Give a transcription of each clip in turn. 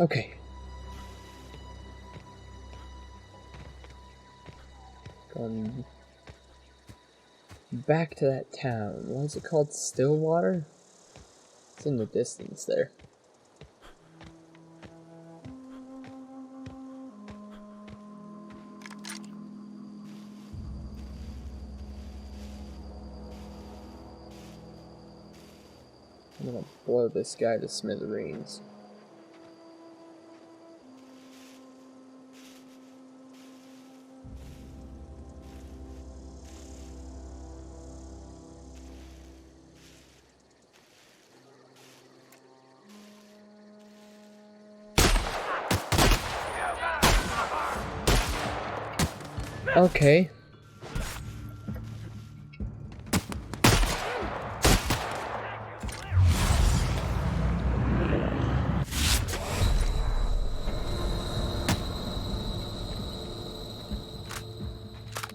Okay. Going back to that town. What is it called? Stillwater? It's in the distance there. I'm gonna blow this guy to smithereens. Okay.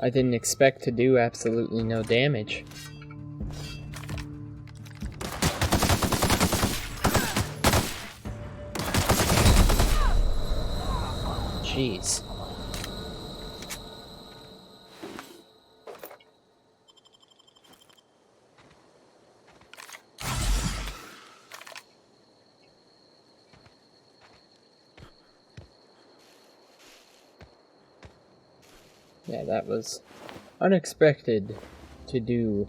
I didn't expect to do absolutely no damage. Jeez. Yeah, that was unexpected to do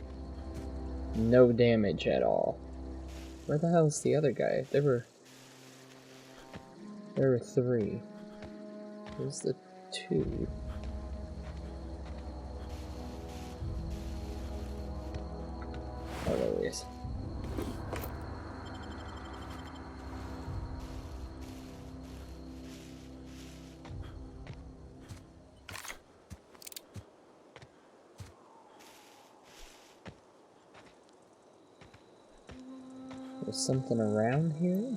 no damage at all. Where the hell is the other guy? There were 3. Where's the 2? Oh, there he is. There's something around here?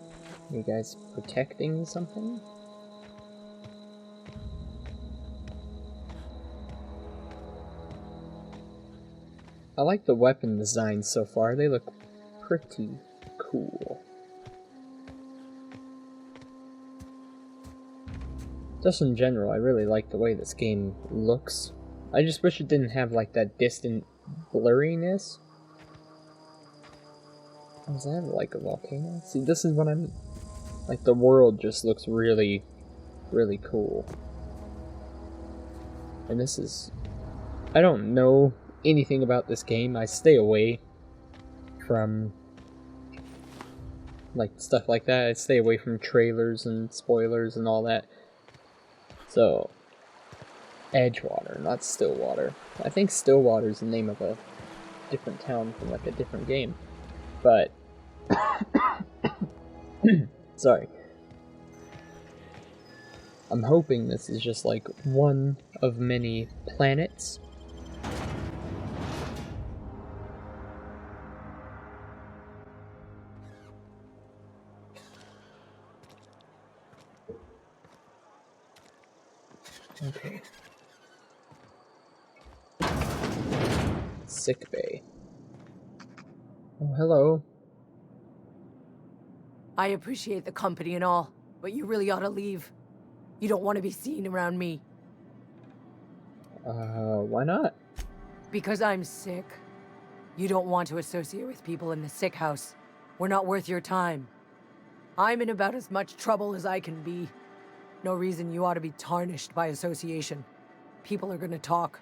You guys protecting something? I like the weapon designs so far. They look pretty cool. Just in general, I really like the way this game looks. I just wish it didn't have like that distant blurriness. Is that like a volcano? See, this is what I'm... Like, the world just looks really, really cool. And this is... I don't know anything about this game. I stay away from... like, stuff like that. I stay away from trailers and spoilers and all that. So... Edgewater, not Stillwater. I think Stillwater is the name of a different town from, like, a different game. But... Sorry. I'm hoping this is just like one of many planets. Okay. Sick bay. Oh, hello. I appreciate the company and all, but you really ought to leave. You don't want to be seen around me. Why not? Because I'm sick. You don't want to associate with people in the sick house. We're not worth your time. I'm in about as much trouble as I can be. No reason you ought to be tarnished by association. People are gonna talk.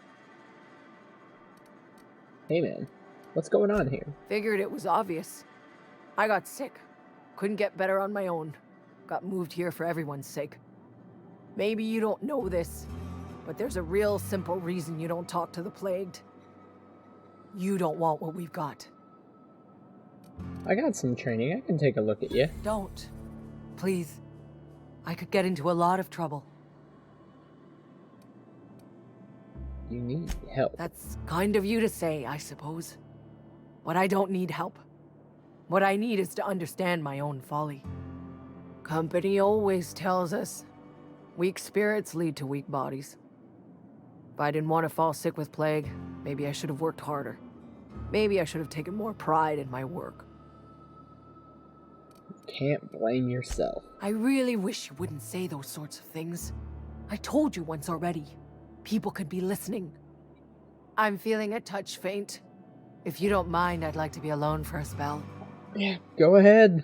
Hey man, what's going on here? Figured it was obvious. I got sick. Couldn't get better on my own. Got moved here for everyone's sake. Maybe you don't know this, but there's a real simple reason you don't talk to the plagued. You don't want what we've got. I got some training. I can take a look at you. Don't. Please. I could get into a lot of trouble. You need help. That's kind of you to say, I suppose. But I don't need help. What I need is to understand my own folly. Company always tells us, weak spirits lead to weak bodies. If I didn't want to fall sick with plague, maybe I should have worked harder. Maybe I should have taken more pride in my work. Can't blame yourself. I really wish you wouldn't say those sorts of things. I told you once already. People could be listening. I'm feeling a touch faint. If you don't mind, I'd like to be alone for a spell. Yeah, go ahead.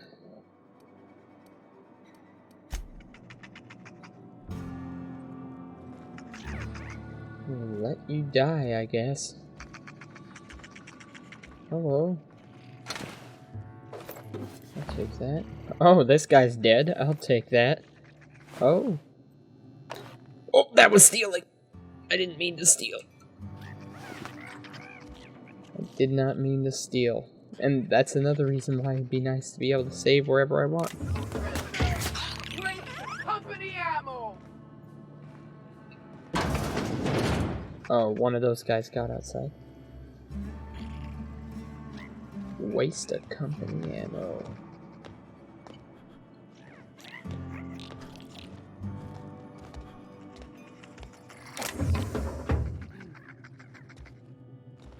Let you die, I guess. Hello. I'll take that. Oh, this guy's dead. I'll take that. Oh. Oh, that was stealing. I didn't mean to steal. I did not mean to steal. And that's another reason why it'd be nice to be able to save wherever I want. Company ammo! Oh, one of those guys got outside. Waste of company ammo.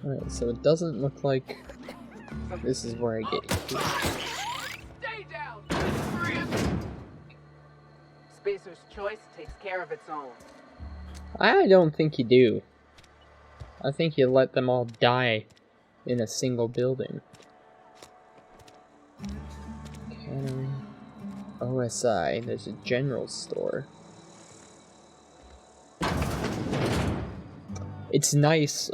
Alright, so it doesn't look like this is where I get you. Stay down! Spacer's choice takes care of its own. I don't think you do. I think you let them all die in a single building. Cannery. OSI. There's a general store. It's nice,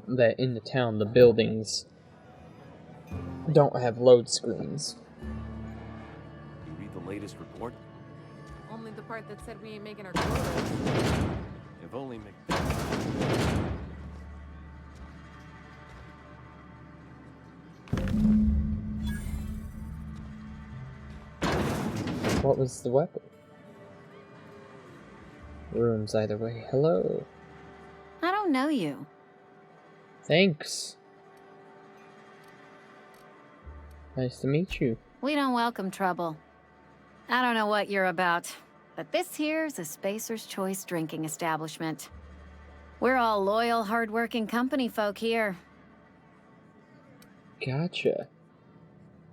that in the town the buildings don't have load screens. You read the latest report? Only the part that said we ain't making our quotas. If only What was the weapon? Rooms either way. Hello. I don't know you. Thanks. Nice to meet you. We don't welcome trouble. I don't know what you're about, but this here's a Spacer's Choice drinking establishment. We're all loyal, hard-working company folk here. Gotcha.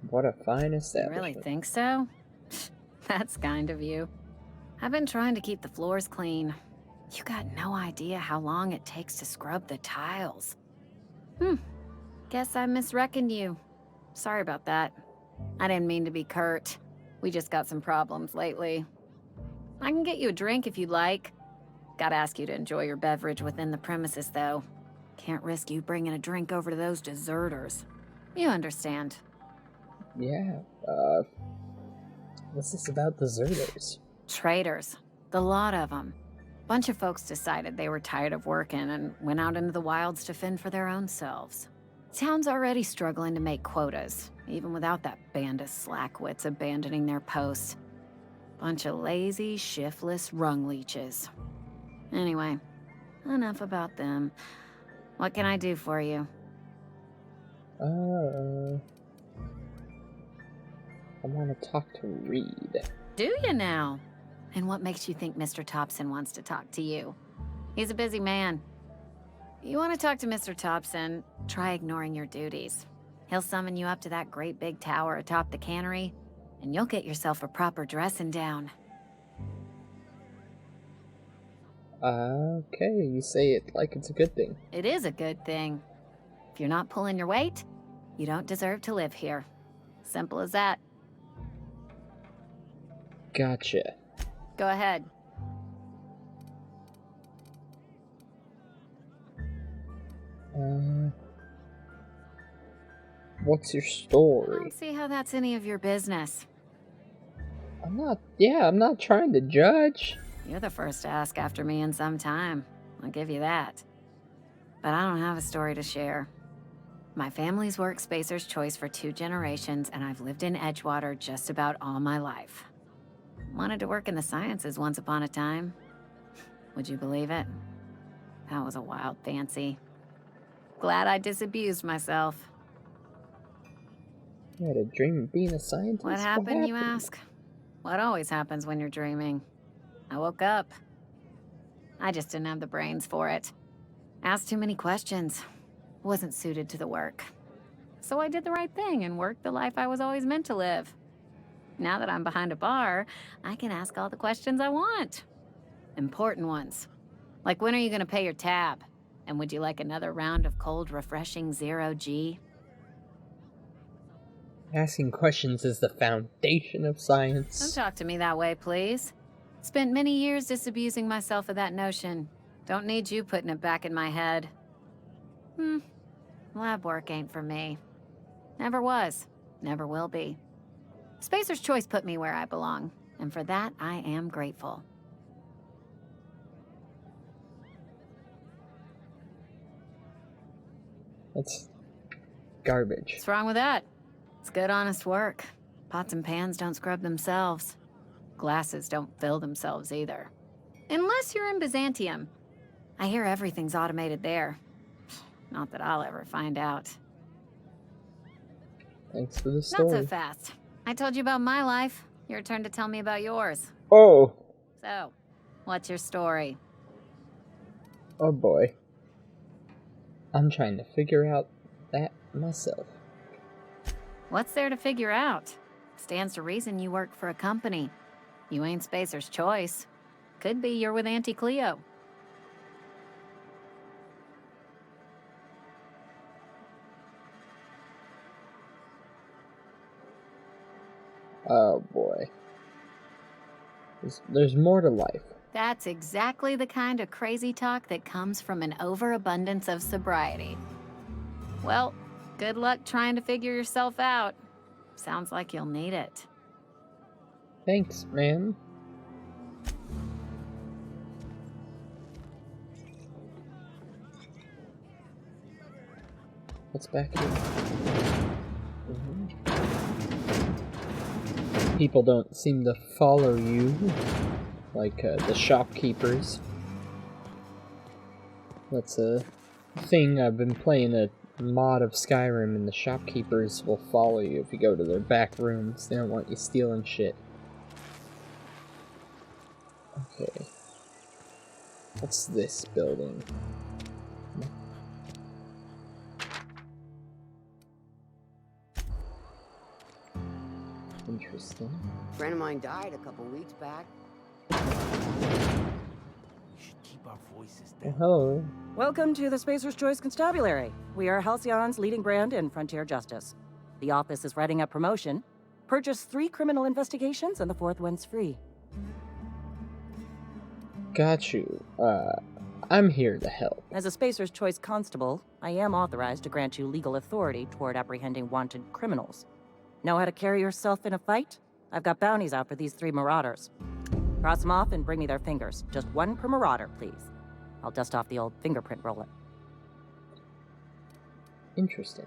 What a fine You establishment. really think so? That's kind of you. I've been trying to keep the floors clean. You got no idea how long it takes to scrub the tiles. Guess I misreckoned you. Sorry about that. I didn't mean to be curt. We just got some problems lately. I can get you a drink if you'd like. Gotta ask you to enjoy your beverage within the premises, though. Can't risk you bringing a drink over to those deserters. You understand. Yeah, what's this about deserters? Traitors. The lot of them. Bunch of folks decided they were tired of working and went out into the wilds to fend for their own selves. Town's already struggling to make quotas, even without that band of slackwits abandoning their posts. Bunch of lazy, shiftless rung leeches. Anyway, enough about them. What can I do for you? I want to talk to Reed. Do you now? And what makes you think Mr. Thompson wants to talk to you? He's a busy man. You want to talk to Mr. Thompson, try ignoring your duties. He'll summon you up to that great big tower atop the cannery, and you'll get yourself a proper dressing down. Okay, you say it like it's a good thing. It is a good thing. If you're not pulling your weight, you don't deserve to live here. Simple as that. Gotcha. Go ahead. What's your I story? don't see how that's any of your business. I'm not trying to judge. You're the first to ask after me in some time. I'll give you that. But I don't have a story to share. My family's worked Spacer's Choice for 2 generations, and I've lived in Edgewater just about all my life. Wanted to work in the sciences once upon a time. Would you believe it? That was a wild fancy. Glad I disabused myself. You had a dream of being a scientist? What happened, you ask? What always happens when you're dreaming? I woke up. I just didn't have the brains for it. Asked too many questions. Wasn't suited to the work. So I did the right thing and worked the life I was always meant to live. Now that I'm behind a bar, I can ask all the questions I want. Important ones. Like, when are you going to pay your tab? And would you like another round of cold, refreshing 0G? Asking questions is the foundation of Don't science. talk to me that way, please. Spent many years disabusing myself of that notion. Don't need you putting it back in my head. Lab work ain't for me. Never was. Never will be. Spacer's Choice put me where I belong, and for that, I am grateful. That's garbage. What's wrong with that? It's good, honest work. Pots and pans don't scrub themselves. Glasses don't fill themselves either. Unless you're in Byzantium. I hear everything's automated there. Not that I'll ever find out. Thanks for the Not story. so fast. I told you about my life. Your turn to tell me about yours. Oh, So, what's your story? oh boy. I'm trying to figure out that myself. What's there to figure out? Stands to reason you work for a company. You ain't Spacer's Choice. Could be you're with Auntie Cleo. Oh boy. There's more to life. That's exactly the kind of crazy talk that comes from an overabundance of sobriety. Well, good luck trying to figure yourself out. Sounds like you'll need it. Thanks, man. What's back here? People don't seem to follow you, like the shopkeepers. That's a thing. I've been playing a mod of Skyrim, and the shopkeepers will follow you if you go to their back rooms. They don't want you stealing shit. Okay. What's this building? Interesting. A friend of mine died a couple weeks back. We should keep our voices Oh, down. hello. Welcome to the Spacer's Choice Constabulary. We are Halcyon's leading brand in frontier justice. The office is writing up promotion. Purchase 3 criminal investigations and the 4th one's free. Got you. I'm here to help. As a Spacer's Choice constable, I am authorized to grant you legal authority toward apprehending wanted criminals. Know how to carry yourself in a fight? I've got bounties out for these 3 marauders. Cross them off and bring me their fingers. Just 1 per marauder, please. I'll dust off the old fingerprint roller. Interesting.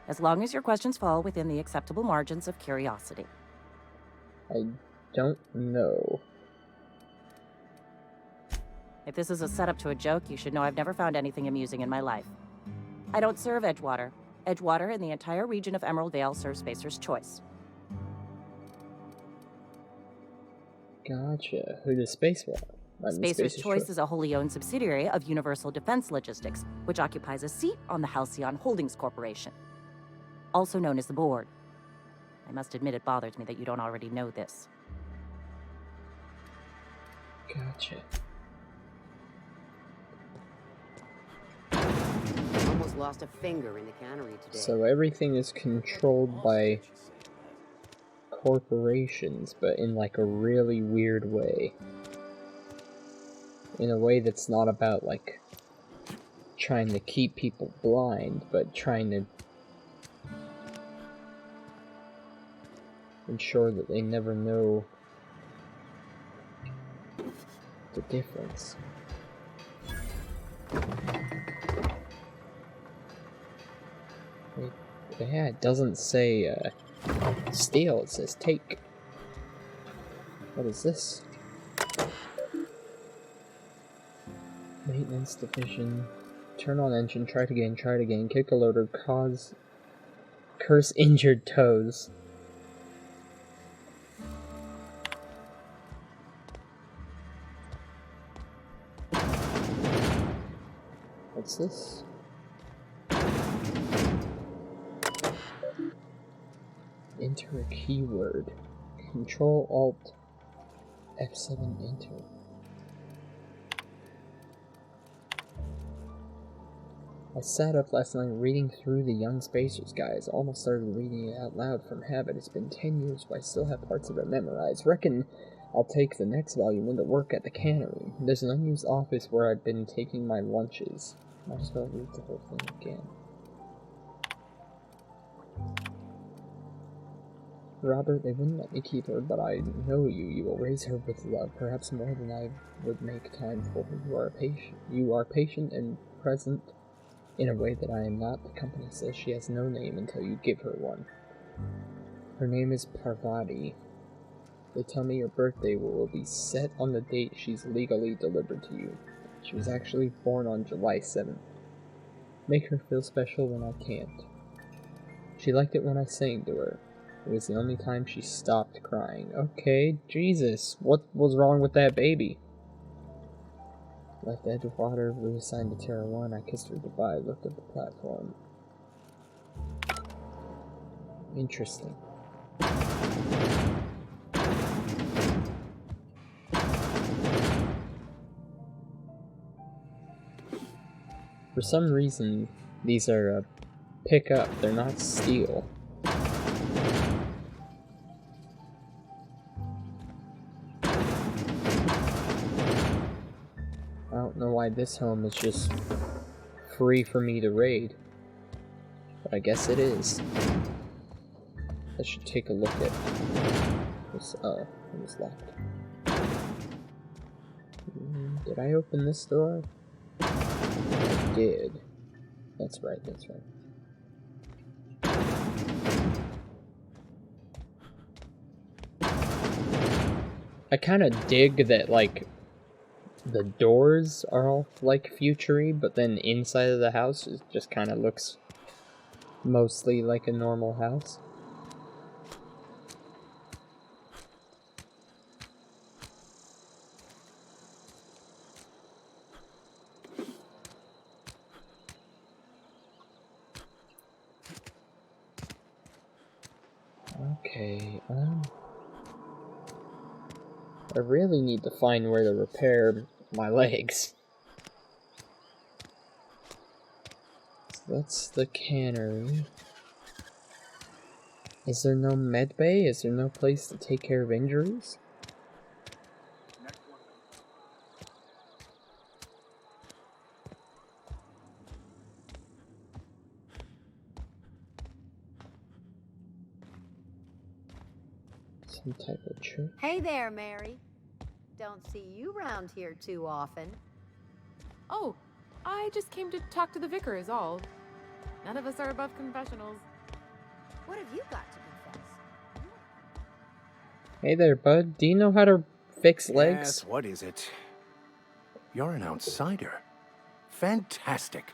As long as your questions fall within the acceptable margins of curiosity. I don't know. If this is a setup to a joke, you should know I've never found anything amusing in my life. I don't serve Edgewater. Edgewater and the entire region of Emerald Vale serve Spacer's Choice. Gotcha. Who does Spacewater? Spacer's Choice is a wholly owned subsidiary of Universal Defense Logistics, which occupies a seat on the Halcyon Holdings Corporation, also known as the Board. I must admit it bothers me that you don't already know this. Gotcha. Almost lost a finger in the cannery today. So everything is controlled by corporations, but in like a really weird way. In a way that's not about like trying to keep people blind, but trying to ensure that they never know the difference. Yeah, it doesn't say steal, it says take. What is this? Maintenance division. Turn on engine, try it again, kick a loader, curse injured toes. What's this? Enter a keyword. Control Alt F7 enter. I sat up last night reading through the Young Spacers guys. Almost started reading it out loud from habit. It's been 10 years, but I still have parts of it memorized. Reckon I'll take the next volume into work at the cannery. There's an unused office where I've been taking my lunches. Might as well read the whole thing again. Robert, they wouldn't let me keep her, but I know you. You will raise her with love, perhaps more than I would make time for her. You are patient and present in a way that I am not. The company says she has no name until you give her one. Her name is Parvati. They tell me your birthday will be set on the date she's legally delivered to you. She was actually born on July 7th. Make her feel special when I can't. She liked it when I sang to her. It was the only time she stopped crying. Okay, Jesus, what was wrong with that baby? Left Edgewater, reassigned to Terra 1. I kissed her goodbye, looked at the platform. Interesting. For some reason, these are pick up, they're not steal. I don't know why this home is just free for me to raid, but I guess it is. I should take a look at this. Oh, it was locked. Did I open this door? I did. That's right, that's right. I kind of dig that, like, the doors are all, like, future-y, but then inside of the house it just kind of looks mostly like a normal house. Okay, I really need to find where to repair my legs. So that's the cannery. Is there no med bay? Is there no place to take care of injuries? Some type of church? Hey there, Mary. Don't see you round here too often. Oh, I just came to talk to the vicar is all. None of us are above confessionals. What have you got to confess? Hey there, bud. Do you know how to fix legs? Yes, what is it? You're an outsider. Fantastic.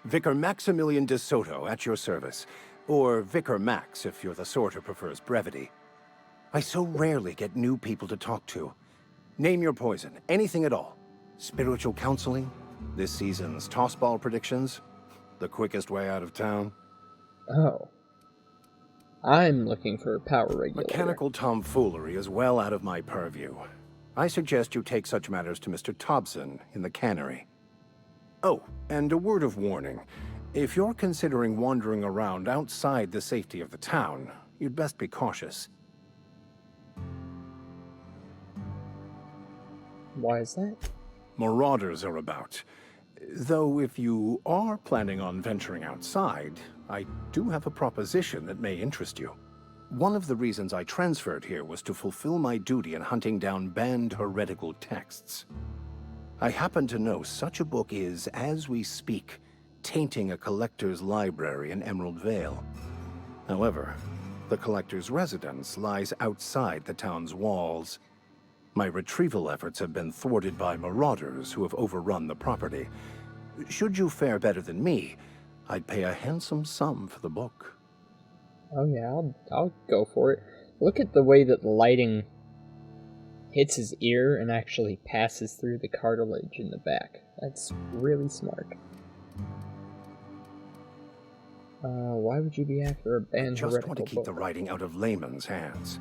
Vicar Maximilian de Soto at your service. Or Vicar Max if you're the sort who prefers brevity. I so rarely get new people to talk to. Name your poison, anything at all. Spiritual counseling, this season's tossball predictions, the quickest way out of town. Oh. I'm looking for a power regulator. Mechanical tomfoolery is well out of my purview. I suggest you take such matters to Mr. Thompson in the cannery. Oh, and a word of warning. If you're considering wandering around outside the safety of the town, you'd best be cautious. Why is that? Marauders are about. Though if you are planning on venturing outside, I do have a proposition that may interest you. One of the reasons I transferred here was to fulfill my duty in hunting down banned heretical texts. I happen to know such a book is, as we speak, tainting a collector's library in Emerald Vale. However, the collector's residence lies outside the town's walls. My retrieval efforts have been thwarted by marauders who have overrun the property. Should you fare better than me, I'd pay a handsome sum for the book. Oh yeah, I'll go for it. Look at the way that the lighting hits his ear and actually passes through the cartilage in the back. That's really smart. Why would you be after a I banned just want to heretical keep the book? writing out of layman's hands.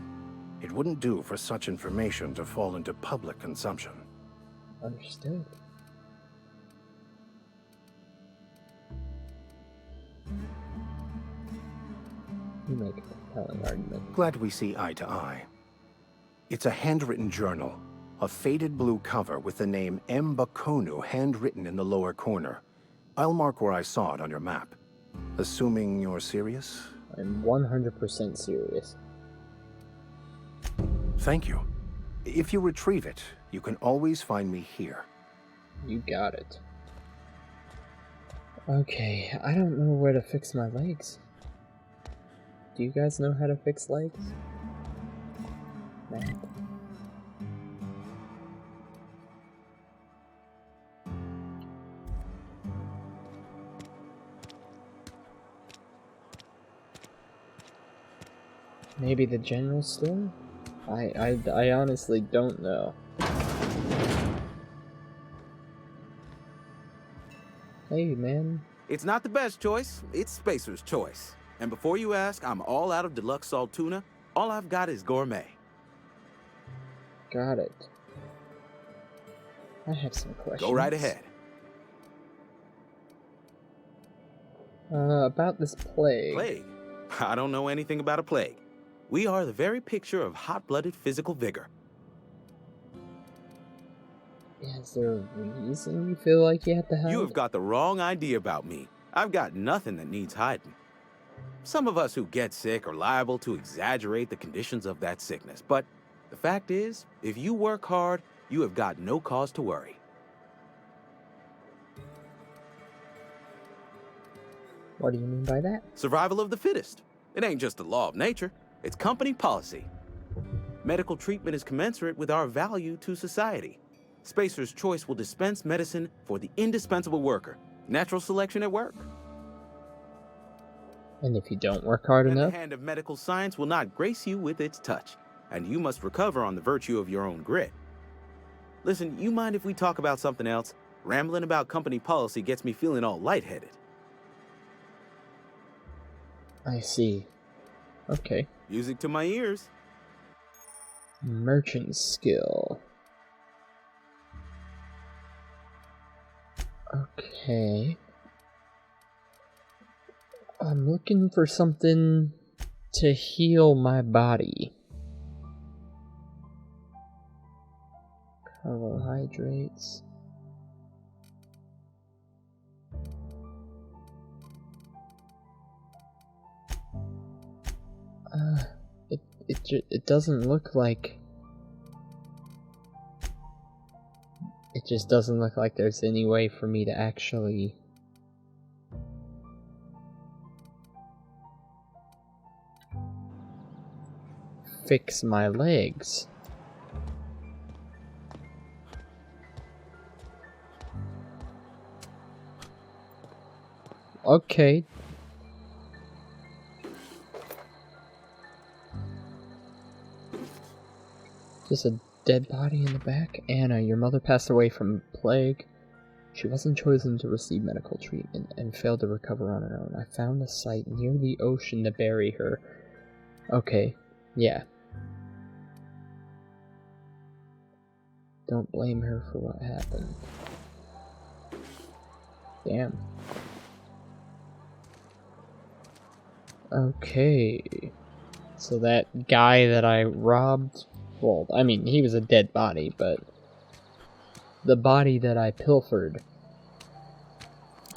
It wouldn't do for such information to fall into public consumption. Understood. You make a compelling argument. Glad we see eye to eye. It's a handwritten journal, a faded blue cover with the name M. Bakonu handwritten in the lower corner. I'll mark where I saw it on your map. Assuming you're serious? I'm 100% serious. Thank you. If you retrieve it, you can always find me here. You got it. Okay, I don't know where to fix my legs. Do you guys know how to fix legs? Map. Maybe the general store? I honestly don't know. Hey, man. It's not the best choice, it's Spacer's choice. And before you ask, I'm all out of deluxe salt tuna. All I've got is gourmet. Got it. I have some questions. Go right ahead. About this plague. Plague? I don't know anything about a plague. We are the very picture of hot-blooded physical vigor. Is there a reason you feel like you have to hide? You have got the wrong idea about me. I've got nothing that needs hiding. Some of us who get sick are liable to exaggerate the conditions of that sickness, but the fact is, if you work hard, you have got no cause to worry. What do you mean by that? Survival of the fittest. It ain't just a law of nature, it's company policy. Medical treatment is commensurate with our value to society. Spacer's Choice will dispense medicine for the indispensable worker. Natural selection at work. And if you don't work hard enough? The hand of medical science will not grace you with its touch, and you must recover on the virtue of your own grit. Listen, you mind if we talk about something else? Rambling about company policy gets me feeling all lightheaded. I see. Okay. Music to my ears. Merchant skill. Okay. I'm looking for something to heal my body. Carbohydrates. It doesn't look like. It just doesn't look like there's any way for me to actually fix my legs. Okay. Just a dead body in the back. Anna, your mother passed away from plague. She wasn't chosen to receive medical treatment and failed to recover on her own. I found a site near the ocean to bury her. Okay, yeah. Don't blame her for what happened. Damn. Okay. So that guy that I robbed... Well, I mean, he was a dead body, but the body that I pilfered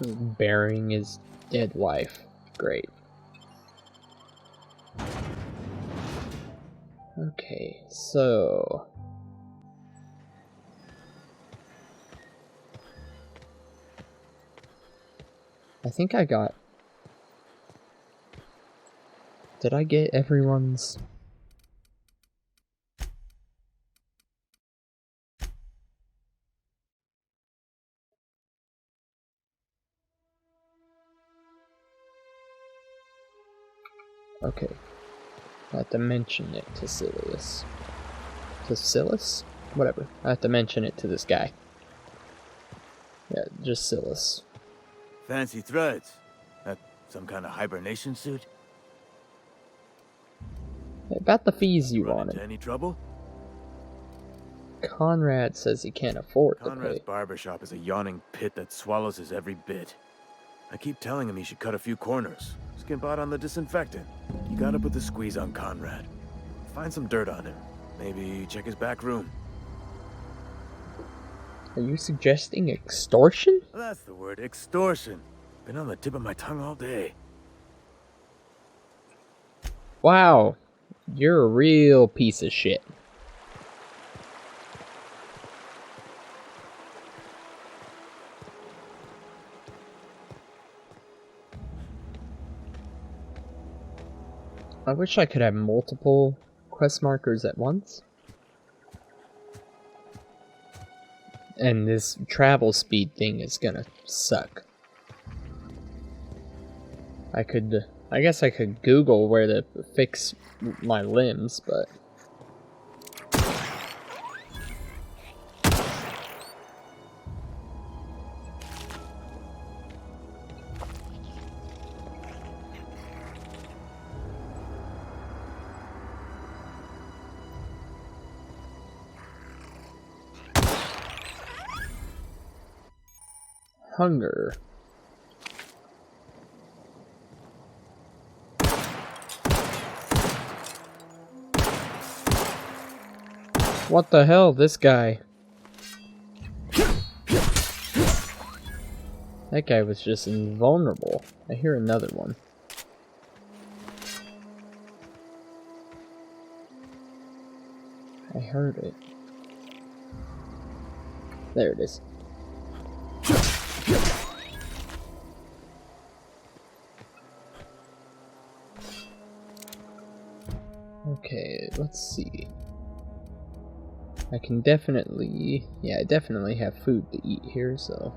was burying his dead wife. Great. Okay, so... I think I got... Did I get everyone's... Okay. I have to mention it to Silius. To Silas? Whatever. I have to mention it to this guy. Yeah, just Silas. Fancy threads. That Some kind of hibernation suit? About the fees you Run wanted. into any trouble? Conrad says he can't afford to Conrad's pay. barbershop is a yawning pit that swallows his every bit. I keep telling him he should cut a few corners. Skimp out on the disinfectant. You gotta put the squeeze on Conrad. Find some dirt on him. Maybe check his back room. Are you suggesting extortion? That's the word, extortion. Been on the tip of my tongue all day. Wow, you're a real piece of shit. I wish I could have multiple quest markers at once. And this travel speed thing is gonna suck. I guess I could Google where to fix my limbs, but... Hunger. What the hell, this guy? That guy was just invulnerable. I hear another one. I heard it. There it is. Okay, let's see. I can definitely... yeah, I definitely have food to eat here, so...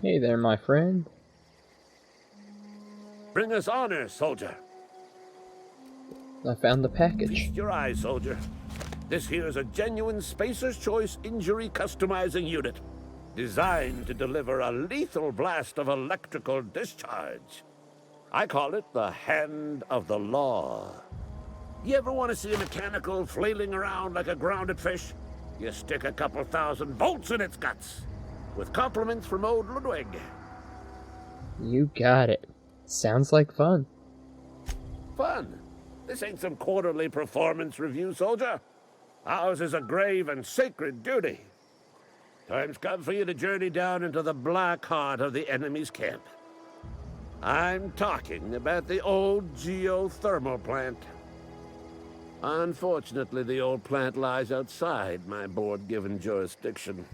Hey there, my friend. Bring us honor, soldier. I found the package. Feast your eyes, soldier. This here's a genuine Spacer's Choice injury customizing unit, designed to deliver a lethal blast of electrical discharge. I call it the Hand of the Law. You ever want to see a mechanical flailing around like a grounded fish? You stick a couple thousand volts in its guts. With compliments from old Ludwig. You got it. Sounds like fun. Fun? This ain't some quarterly performance review, soldier. Ours is a grave and sacred duty. Time's come for you to journey down into the black heart of the enemy's camp. I'm talking about the old geothermal plant. Unfortunately, the old plant lies outside my board-given jurisdiction.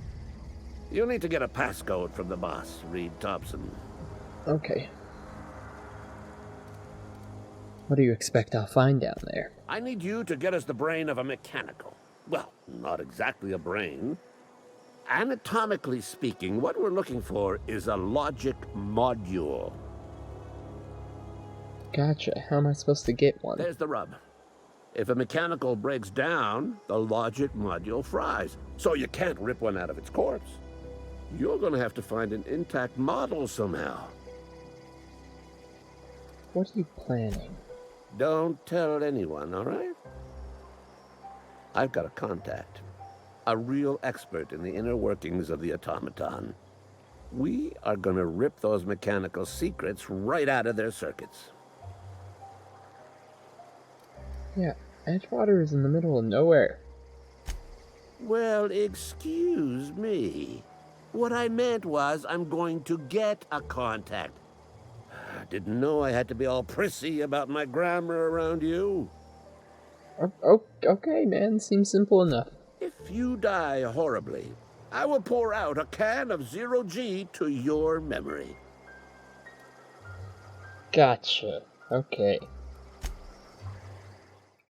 You'll need to get a passcode from the boss, Reed Thompson. Okay. What do you expect I'll find down there? I need you to get us the brain of a mechanical. Well, not exactly a brain. Anatomically speaking, what we're looking for is a logic module. Gotcha. How am I supposed to get one? There's the rub. If a mechanical breaks down, the logic module fries. So you can't rip one out of its corpse. You're gonna have to find an intact model somehow. What are you planning? Don't tell anyone, all right? I've got a contact. A real expert in the inner workings of the automaton. We are gonna rip those mechanical secrets right out of their circuits. Yeah, Edgewater is in the middle of nowhere. Well, excuse me. What I meant was I'm going to get a contact. Didn't know I had to be all prissy about my grammar around you. Okay, man. Seems simple enough. If you die horribly, I will pour out a can of 0G to your memory. Gotcha. Okay.